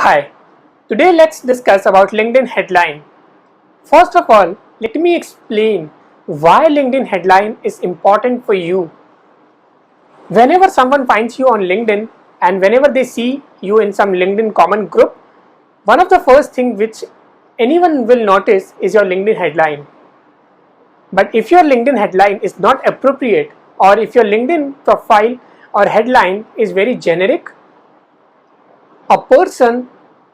Hi, today let's discuss about LinkedIn headline. First of all, let me explain why LinkedIn headline is important for you. Whenever someone finds you on LinkedIn and whenever they see you in some LinkedIn common group, one of the first thing which anyone will notice is your LinkedIn headline. But if your LinkedIn headline is not appropriate, or if your LinkedIn profile or headline is very generic, a person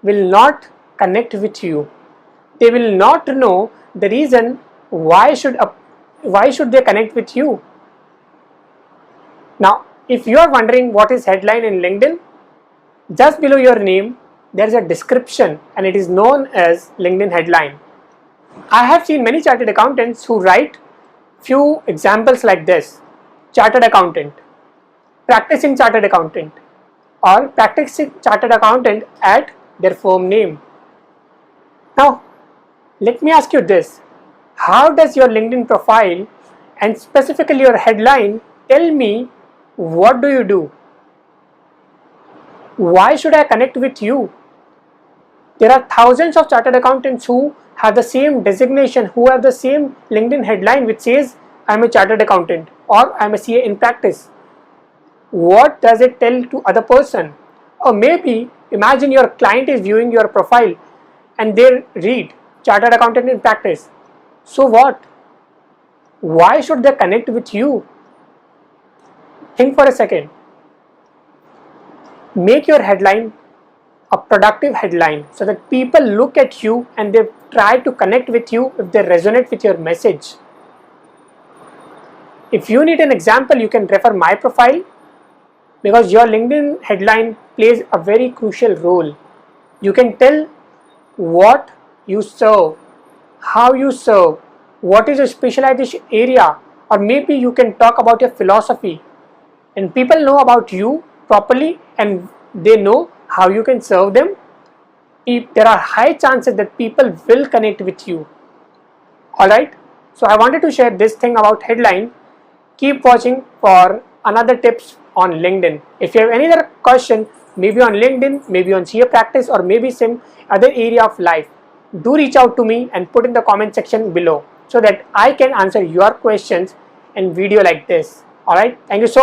will not connect with you. They will not know the reason why should they connect with you. Now, if you are wondering what is headline in LinkedIn, just below your name there is a description and it is known as LinkedIn headline. I have seen many chartered accountants who write few examples like this: chartered accountant, practicing chartered accountant, or practicing chartered accountant at their firm name. Now, let me ask you this: how does your LinkedIn profile and specifically your headline tell me what do you do? Why should I connect with you? There are thousands of chartered accountants who have the same designation, who have the same LinkedIn headline which says I am a chartered accountant or I am a CA in practice. What does it tell to other person? Or maybe imagine your client is viewing your profile and they read chartered accountant in practice. So what? Why should they connect with you? Think for a second. Make your headline a productive headline so that people look at you and they try to connect with you if they resonate with your message. If you need an example, you can refer my profile, because your LinkedIn headline plays a very crucial role. You can tell what you serve, how you serve, what is your specialization area, or maybe you can talk about your philosophy, and people know about you properly and they know how you can serve them. There are high chances that people will connect with you. Alright, so I wanted to share this thing about headline. Keep watching for another tips on LinkedIn. If you have any other question, maybe on LinkedIn, maybe on CA practice, or maybe some other area of life, do reach out to me and put in the comment section below so that I can answer your questions in video like this. Alright, thank you so much.